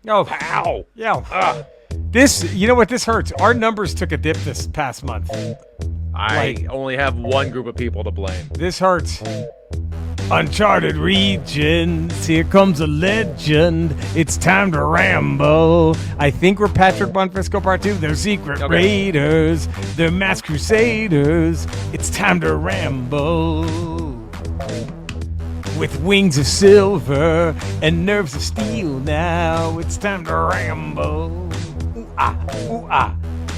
Oh, Pow! yeah. You know what? This hurts. Our numbers took a dip this past month. I only have one group of people to blame. This hurts. Uncharted regions, here comes a legend. It's time to ramble. I think we're Patrick Bonfrisco Part 2. They're secret raiders. They're masked crusaders. It's time to ramble. With wings of silver and nerves of steel now. It's time to ramble. Ooh, ah, ooh, ah.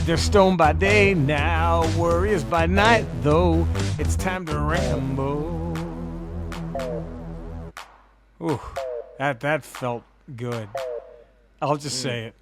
They're stoned by day now, warriors by night, though. It's time to ramble. Ooh, that felt good. I'll just say it.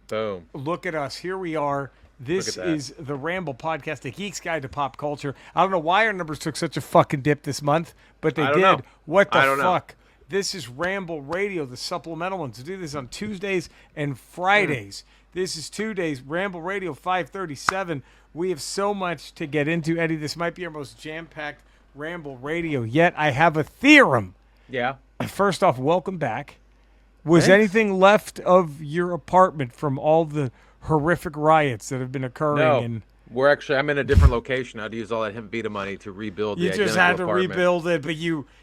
Boom. Look at us. Here we are. This is the Ramble Podcast, a geek's guide to pop culture. I don't know why our numbers took such a fucking dip this month, but they did. Know. What the fuck? Know. This is Ramble Radio, the supplemental ones. We do this on Tuesdays and Fridays. This is 2 days. Ramble Radio 537. We have so much to get into, Eddie. This might be our most jam-packed Ramble Radio yet. I have a theorem. Yeah. First off, welcome back. Was Thanks. anything left of your apartment from all the horrific riots that have been occurring? No. And I'm in a different location. I had to use all that Beta money to rebuild you the just identical had to apartment. rebuild it, but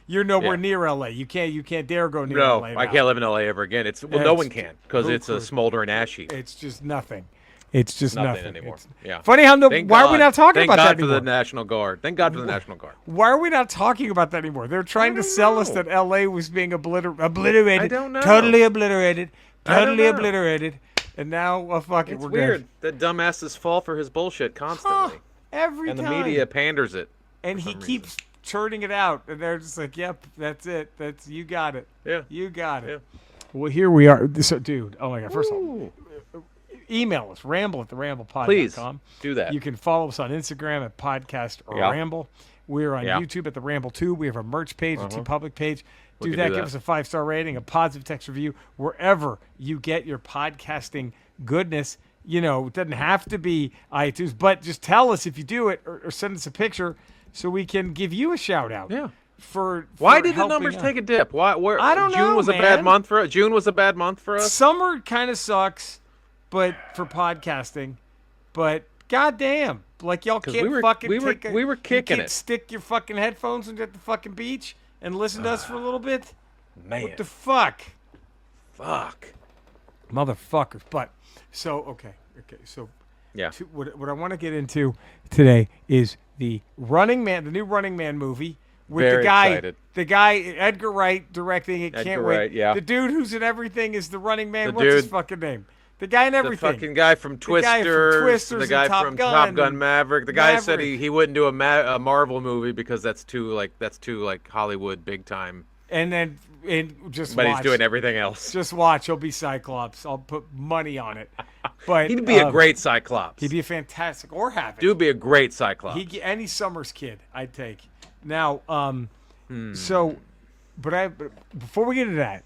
you're nowhere near LA. You can't dare go near No, LA. I can't live in LA ever again. No one can because it's a smoldering ash heap. It's just nothing. It's just nothing anymore. Yeah. Funny how why are we not talking about that anymore? Thank God for the National Guard. Thank God for the National Guard. Why are we not talking about that anymore? They're trying to sell us that LA was being obliterated. I don't know. Totally obliterated. Totally obliterated. And now, fuck it, It's we're weird good. that dumbasses fall for his bullshit constantly. Every and time. the media panders it. And he keeps churning it out. And they're just like, yep, that's it. You got it. Yeah. You got it. Yeah. Well, here we are. So, dude, oh my God. First of all, email us, ramble@theramblepod.com. Please do that. You can follow us on Instagram at podcast or Ramble. We're on YouTube at the Ramble 2. We have a merch page, a TeePublic page. Do that. Give us a 5-star rating, a positive text review, wherever you get your podcasting goodness. You know, it doesn't have to be iTunes, but just tell us if you do it or send us a picture so we can give you a shout out. Yeah. Why did the numbers take a dip? Why? I don't know. June was a bad month for us. June was a bad month for us. Summer kind of sucks, but for podcasting, but goddamn, like y'all can't we were kicking it. Stick your fucking headphones at the fucking beach and listen to us for a little bit. Man, what the fuck? Fuck, motherfuckers. But so so yeah. What I want to get into today is the Running Man, the new Running Man movie. With Very excited. excited. The guy, Edgar Wright, directing it. Can't wait. Wright, yeah. The dude who's in everything is the Running Man. What's his fucking name? The guy in everything. The fucking guy from Twisters. The guy from Top Gun Maverick. The guy said he wouldn't do a Marvel movie because that's too Hollywood big time. But watch. He's doing everything else. Just watch. He'll be Cyclops. I'll put money on it. But he'd be a great Cyclops. He'd be a fantastic or have it. Dude, be a great Cyclops. Any Summers kid, I'd take. Now, before we get into that,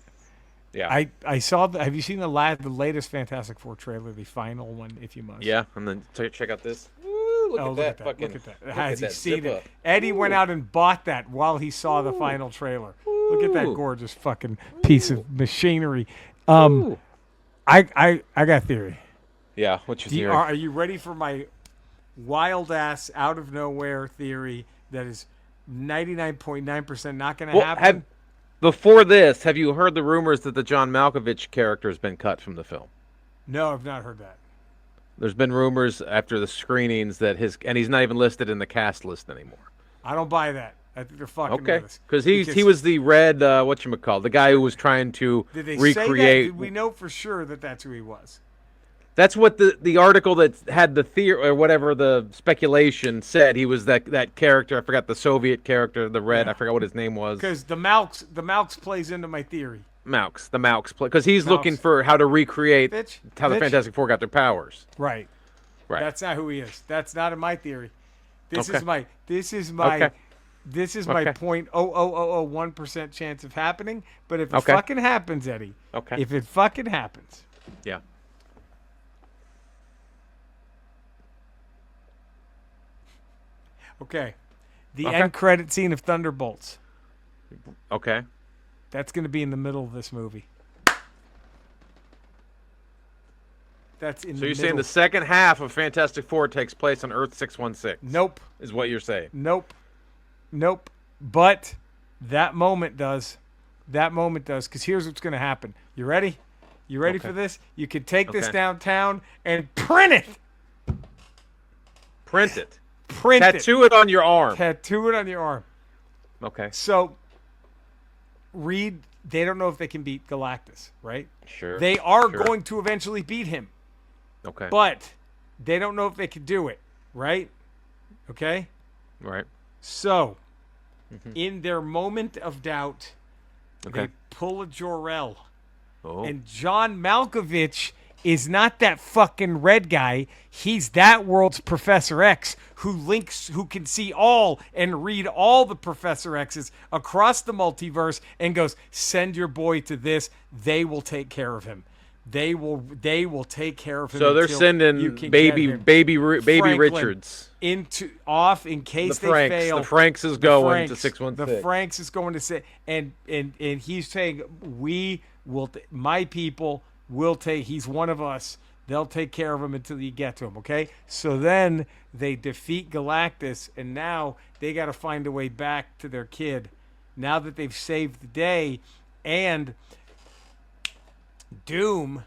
yeah, I saw. Have you seen the latest Fantastic Four trailer, the final one, if you must? Yeah, and then check out this. Woo, look at that! Look at that! Has he seen it? Eddie went out and bought that while he saw the final trailer. Look at that gorgeous fucking piece of machinery. I got a theory. Yeah, what's your theory? Are you ready for my wild ass out of nowhere theory that is 99.9% not going to happen? Before this, have you heard the rumors that the John Malkovich character has been cut from the film? No, I've not heard that. There's been rumors after the screenings that and he's not even listed in the cast list anymore. I don't buy that. I think they're fucking with us. Because he was the red, the guy who was trying to recreate. Say that? Did we know for sure that that's who he was? That's what the article that had the theory or whatever the speculation said. He was that character. I forgot the Soviet character, the red. Yeah. I forgot what his name was. Because the Malks plays into my theory. The Malks play because he's looking for how to recreate how the Fantastic Four got their powers. Right. That's not who he is. That's not in my theory. This is my 0.00001% chance of happening. But if it fucking happens, Eddie. Okay. If it fucking happens. Yeah. Okay. The end credit scene of Thunderbolts. Okay. That's going to be in the middle of this movie. That's in the So you're middle. saying the second half of Fantastic Four takes place on Earth 616? Nope. Is what you're saying? Nope. But that moment does. That moment does. Because here's what's going to happen. You ready? You ready for this? You can take this downtown and print it. Print it. Tattoo it on your arm. Tattoo it on your arm. Okay. So, Reed, they don't know if they can beat Galactus, right? Sure. They are going to eventually beat him. Okay. But they don't know if they can do it, right? Okay? Right. So, in their moment of doubt, Okay. they pull a Jor-El. Oh. And John Malkovich is not that fucking red guy. He's that world's Professor X who can see all and read all the Professor X's across the multiverse and goes, send your boy to this. They will take care of him. They will take care of him. So they're sending baby Richards in case they fail. The Franks is going to 616. The Franks is going to say, and he's saying, my people will take. He's one of us. They'll take care of him until you get to him. Okay. So then they defeat Galactus, and now they got to find a way back to their kid. Now that they've saved the day, and Doom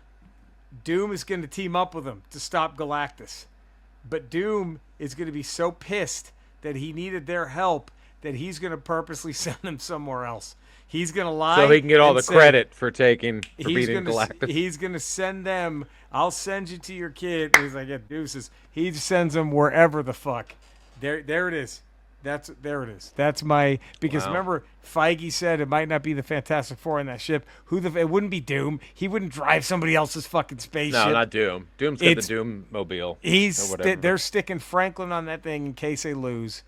is going to team up with them to stop Galactus. But Doom is going to be so pissed that he needed their help that he's going to purposely send them somewhere else. He's going to lie. So he can get all the credit for beating Galactus. He's going to send them, I'll send you to your kid. And he's like, yeah, deuces. He just sends them wherever the fuck. There it is. There it is. That's my, because remember Feige said it might not be the Fantastic Four in that ship. It wouldn't be Doom. He wouldn't drive somebody else's fucking spaceship. No, not Doom. Doom's got the Doom mobile. They're sticking Franklin on that thing in case they lose.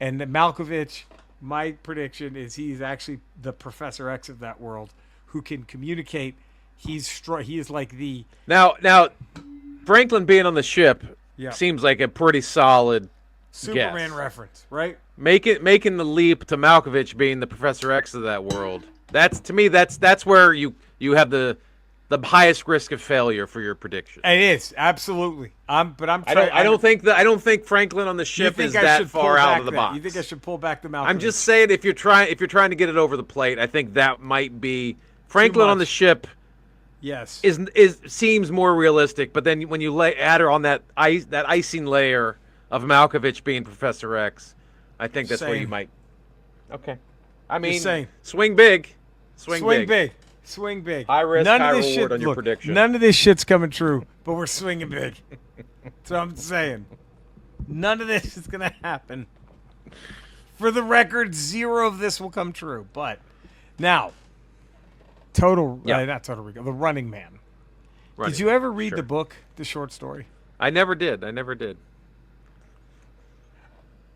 And Malkovich, my prediction is he's actually the Professor X of that world who can communicate. He is like the now Franklin being on the ship seems like a pretty solid Superman guess. reference, right? Making the leap to Malkovich being the Professor X of that world. That's to me that's where you have the highest risk of failure for your prediction. It is absolutely. I don't think Franklin on the ship is that far out of the box. You think I should pull back the Malkovich? I'm just saying if you're trying to get it over the plate, I think that might be Franklin on the ship. Yes, seems more realistic. But then when you add her on that icing layer of Malkovich being Professor X, I think that's where you might. Okay, I mean, swing big, swing big. Swing big. High risk, high reward on your prediction. None of this shit's coming true, but we're swinging big. That's what I'm saying. None of this is going to happen. For the record, 0 of this will come true. But now, not Total Recall, The Running Man. Did you ever read the book, the short story? I never did.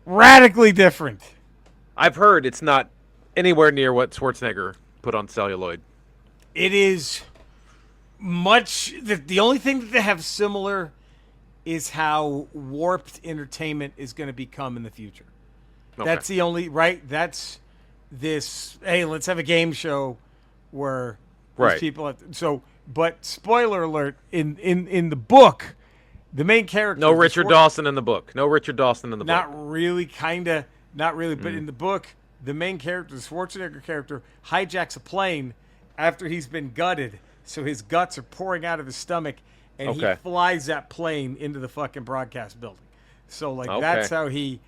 Radically different. I've heard it's not anywhere near what Schwarzenegger put on celluloid. It is much. The only thing that they have similar is how warped entertainment is going to become in the future. Okay. That's the only That's this. Hey, let's have a game show where people. But spoiler alert: in the book, the main character. No Richard Dawson in the book. Not really. But in the book, the main character, the Schwarzenegger character, hijacks a plane after he's been gutted, so his guts are pouring out of his stomach, and he flies that plane into the fucking broadcast building. So, that's how he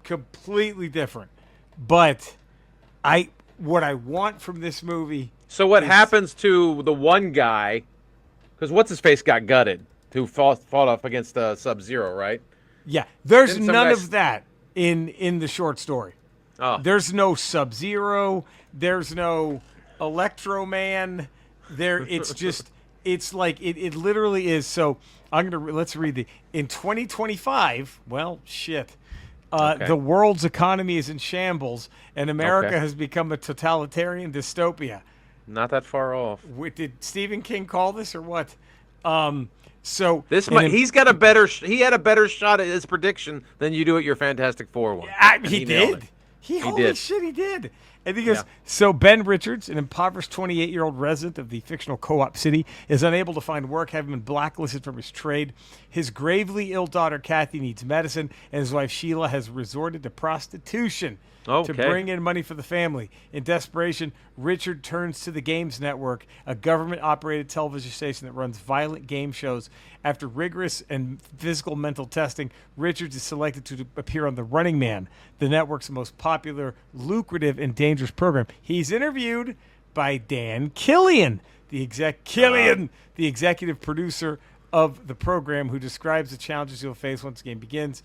completely different. But what I want from this movie. So what happens to the one guy? Because what's his face got gutted, who fought off against Sub-Zero, right? Yeah, there's none of that in the short story. Oh. There's no Sub-Zero. There's no Electro Man. It's like it literally is. So let's read in 2025. Well, shit. The world's economy is in shambles, and America has become a totalitarian dystopia. Not that far off. Did Stephen King call this or what? He had a better shot at his prediction than you do at your Fantastic Four one. He did. He did. And he goes, so Ben Richards, an impoverished 28-year-old resident of the fictional co-op city, is unable to find work, having been blacklisted from his trade. His gravely ill daughter, Kathy, needs medicine, and his wife, Sheila, has resorted to prostitution to bring in money for the family. In desperation, Richard turns to the Games Network, a government-operated television station that runs violent game shows. After rigorous and physical mental testing, Richards is selected to appear on The Running Man, the network's most popular, lucrative, and dangerous program. He's interviewed by Dan Killian, the executive producer of the program, who describes the challenges he'll face once the game begins.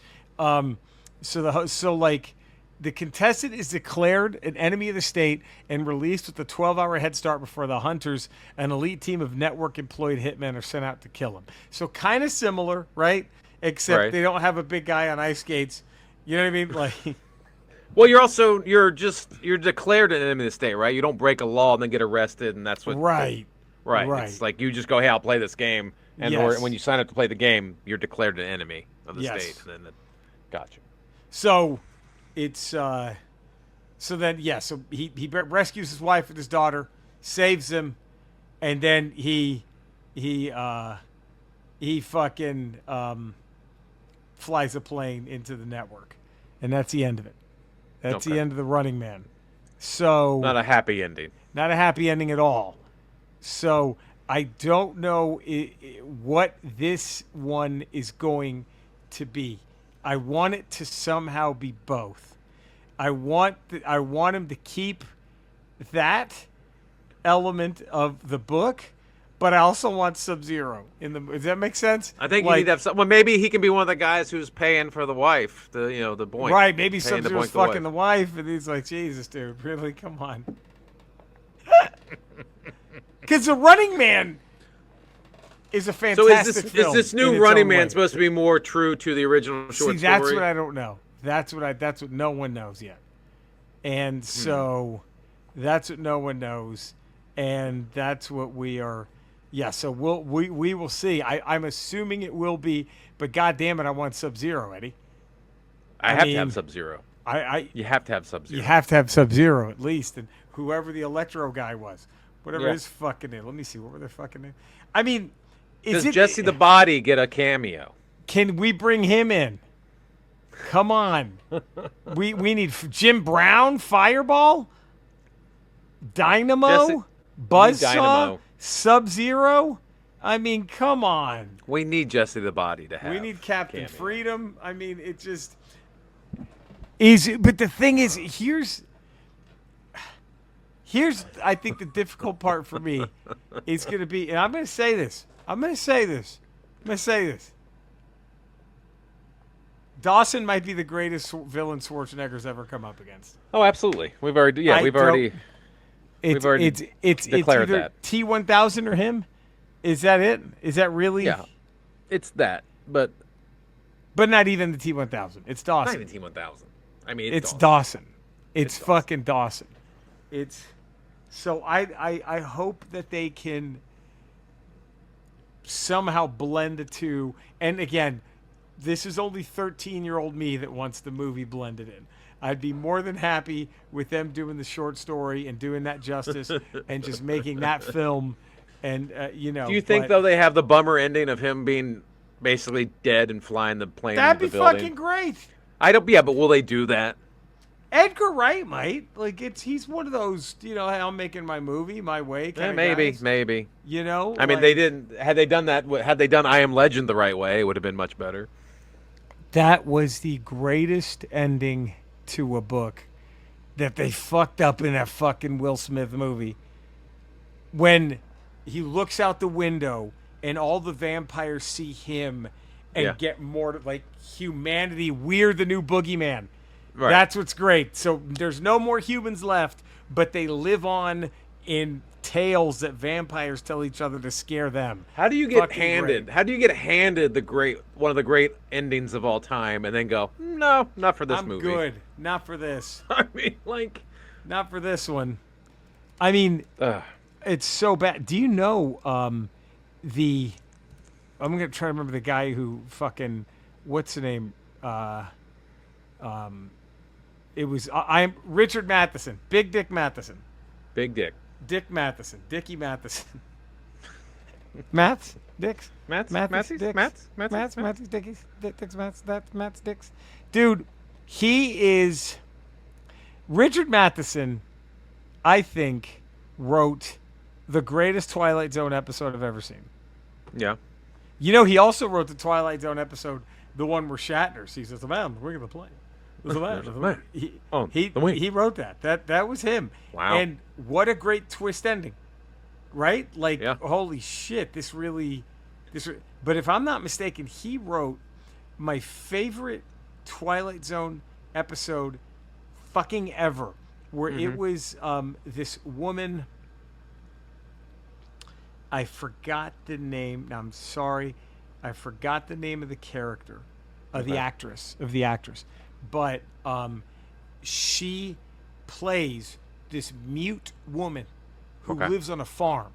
The contestant is declared an enemy of the state and released with a 12-hour head start before the hunters, an elite team of network-employed hitmen, are sent out to kill him. So kind of similar, right? Except they don't have a big guy on ice skates. You know what I mean? Like, well, you're declared an enemy of the state, right? You don't break a law and then get arrested, and that's what. Right. It's like you just go, hey, I'll play this game, and or when you sign up to play the game, you're declared an enemy of the state. And then, gotcha. So. It's so he rescues his wife and his daughter, saves them, and then he fucking flies a plane into the network, and that's the end of it. That's the end of The Running Man. So not a happy ending. Not a happy ending at all. So I don't know what this one is going to be. I want it to somehow be both. I want him to keep that element of the book, but I also want Sub-Zero in the. Does that make sense? I think you need to have some. Well, maybe he can be one of the guys who's paying for the wife, the boink. Right, maybe Sub-Zero's fucking the wife, and he's like, Jesus, dude, really, come on. Because The Running Man is a fantastic film. Is this new Running Man supposed to be more true to the original short story? See, that's what I don't know. That's what no one knows yet. And so that's what no one knows. And that's what we are. Yeah, so we will see. I'm assuming it will be, but God damn it, I want Sub-Zero, Eddie. I have to have Sub-Zero. You have to have Sub-Zero. You have to have Sub-Zero at least, and whoever the Electro guy was, whatever his fucking name. Let me see, what were their fucking name? I mean, does Jesse the Body get a cameo? Can we bring him in? Come on. we need Jim Brown, Fireball, Dynamo, Buzzsaw, Sub-Zero. I mean, come on. We need Jesse the Body to have. We need Captain Freedom. I mean, it just is. But the thing is, here's I think the difficult part for me is going to be, and I'm going to say this. Dawson might be the greatest villain Schwarzenegger's ever come up against. Oh, absolutely. We've already declared that. T-1000 or him? Is that it? Is that really? Yeah, it's that, but not even the T-1000. It's Dawson. Not even T-1000. I mean, it's Dawson. It's fucking Dawson. It's so I hope that they can somehow blend the two. And again, this is only 13-year-old me that wants the movie blended in. I'd be more than happy with them doing the short story and doing that justice and just making that film. And Do you think though they have the bummer ending of him being basically dead and flying the plane? That'd into be the building? fucking great. I don't. Yeah, but will they do that? Edgar Wright might. Like he's one of those. Hey, I'm making my movie my way. Maybe. Guys. I mean, they didn't. Had they done that? Had they done I Am Legend the right way, it would have been much better. That was the greatest ending to a book that they fucked up in that fucking Will Smith movie. When he looks out the window and all the vampires see him and get more like humanity. We're the new boogeyman. Right. That's what's great. So there's no more humans left, but they live on in tales that vampires tell each other to scare them. How do you get handed? Great. How do you get handed one of the great endings of all time, and then go, no, not for this movie. I'm good. Not for this. I mean, not for this one. I mean, it's so bad. Do you know I'm gonna try to remember the guy who fucking what's the name? It was I'm Richard Matheson, Big Dick Matheson. Big Dick. Dick Matheson, Dickie Matheson. Mats, Dicks, Mats, Dicks, Mats, Dickies, Dicks, Mats, Dicks. Dude, he is Richard Matheson. I think wrote the greatest Twilight Zone episode I've ever seen. Yeah. You know, he also wrote the Twilight Zone episode, the one where Shatner sees the man, the wing of the plane. He wrote that. That was him. Wow. And what a great twist ending. Right? Like, holy shit, but if I'm not mistaken, he wrote my favorite Twilight Zone episode fucking ever, where it was this woman, I forgot the name. Now, I'm sorry. I forgot the name of the character, of the actress. But she plays this mute woman who lives on a farm.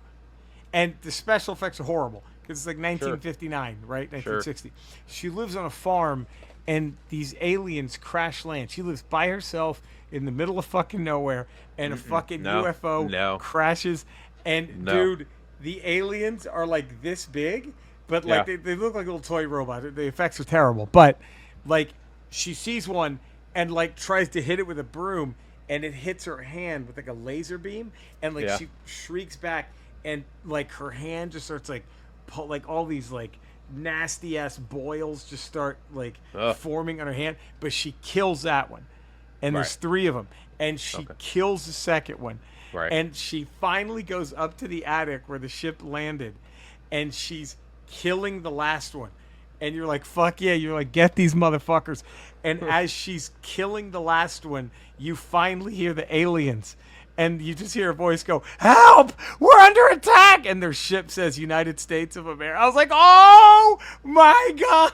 And the special effects are horrible because it's like 1959, right? 1960. Sure. She lives on a farm, and these aliens crash land. She lives by herself in the middle of fucking nowhere, and a fucking UFO crashes. And, dude, the aliens are like this big, but like they look like little toy robots. The effects are terrible. But, like, she sees one and, like, tries to hit it with a broom, and it hits her hand with like a laser beam, and like she shrieks back, and like her hand just starts like all these like nasty ass boils just start like forming on her hand, but she kills that one, and there's 3 of them, and she kills the second one, and she finally goes up to the attic where the ship landed, and she's killing the last one. And you're like, fuck yeah. You're like, get these motherfuckers. And as she's killing the last one, you finally hear the aliens. And you just hear a voice go, help! We're under attack! And their ship says United States of America. I was like, oh my God!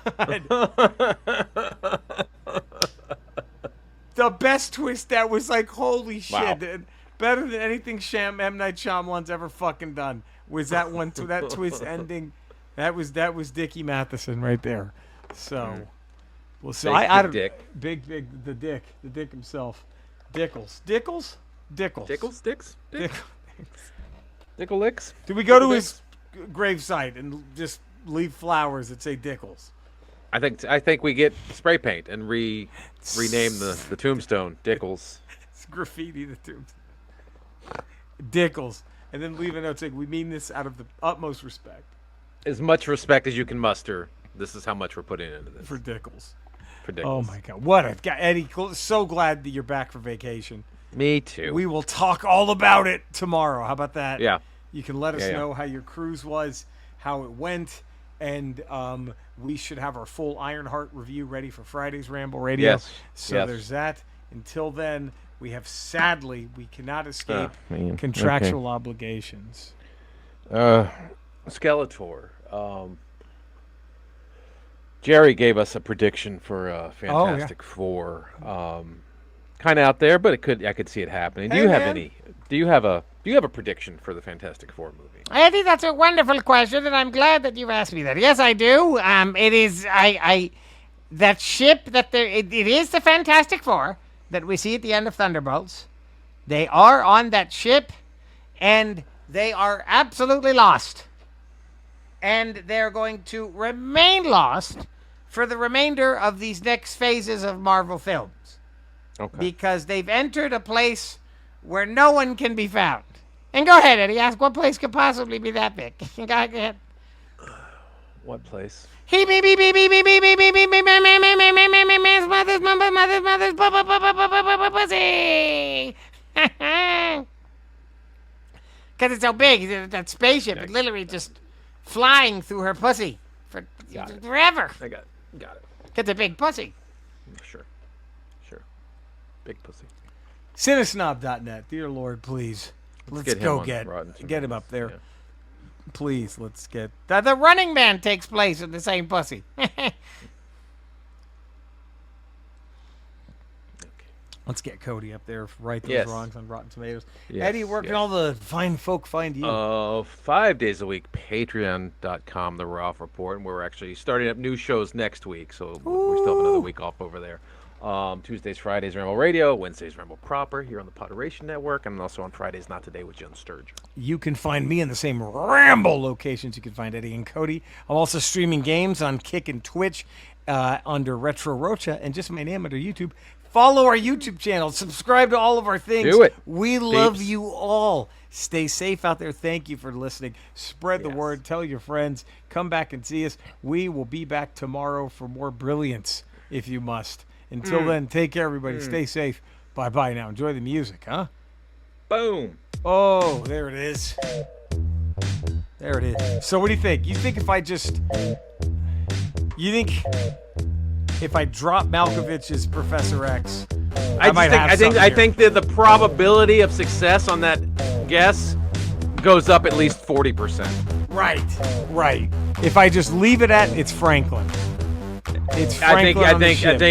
The best twist that was like, holy shit. Wow. Better than anything M. Night Shyamalan's ever fucking done was that one, that twist ending. That was Dickie Matheson right there. So, we'll see. I don't. Big the Dick himself, Dickles. Dickle-licks. Do we go to his gravesite and just leave flowers that say Dickles? I think we get spray paint and rename the tombstone Dickles. It's graffiti the tombstone. Dickles, and then leave a note saying we mean this out of the utmost respect. As much respect as you can muster. This is how much we're putting into this. For Dickles. Oh, my God. What a guy. Eddie, so glad that you're back for vacation. Me too. We will talk all about it tomorrow. How about that? Yeah. You can let us know how your cruise was, how it went, and we should have our full Ironheart review ready for Friday's Ramble Radio. Yes. So there's that. Until then, we cannot escape contractual obligations. Skeletor. Jerry gave us a prediction for Fantastic Four. Kind of out there, but I could see it happening. Do you have a prediction for the Fantastic Four movie? I think that's a wonderful question, and I'm glad that you've asked me that. Yes, I do. It is that ship it is the Fantastic Four that we see at the end of Thunderbolts. They are on that ship, and they are absolutely lost. And they're going to remain lost for the remainder of these next phases of Marvel films. Okay. Because they've entered a place where no one can be found. And go ahead, Eddie. Ask what place could possibly be that big. Go ahead. What place? Pussy. Because it's so big, that spaceship is literally just flying through her pussy forever. I got it. It's a big pussy. Sure. Big pussy. Cinesnob.net. Dear Lord, please. Let's go get him up there. Yeah. Please, let's get... The Running Man takes place in the same pussy. Let's get Cody up there. Right those wrongs on Rotten Tomatoes. Yes, Eddie, where can all the fine folk find you? 5 days a week, patreon.com, The Ralph Report. And we're actually starting up new shows next week, so we still have another week off over there. Tuesdays, Fridays, Ramble Radio. Wednesdays, Ramble Proper here on the Podderation Network. And also on Fridays, Not Today with Jen Sturgeon. You can find me in the same Ramble locations you can find Eddie and Cody. I'm also streaming games on Kick and Twitch under Retro Rocha and just my name under YouTube. Follow our YouTube channel. Subscribe to all of our things. Do it. We love you all. Stay safe out there. Thank you for listening. Spread the word. Tell your friends. Come back and see us. We will be back tomorrow for more brilliance, if you must. Until then, take care, everybody. Stay safe. Bye-bye now. Enjoy the music, huh? Boom. Oh, there it is. There it is. So what do you think? You think if I drop Malkovich's Professor X, I think that the probability of success on that guess goes up at least 40%. Right. If I just leave it at it's Franklin. It's Franklin on the ship.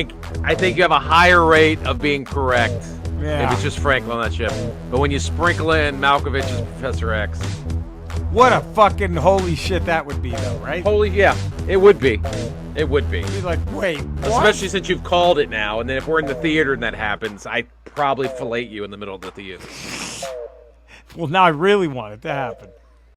I think you have a higher rate of being correct if it's just Franklin on that ship. But when you sprinkle in Malkovich's Professor X. What a fucking holy shit that would be, though, right? It would be. It would be. You'd be like, wait, what? Especially since you've called it now, and then if we're in the theater and that happens, I'd probably fillet you in the middle of the theater. Well, now I really want it to happen.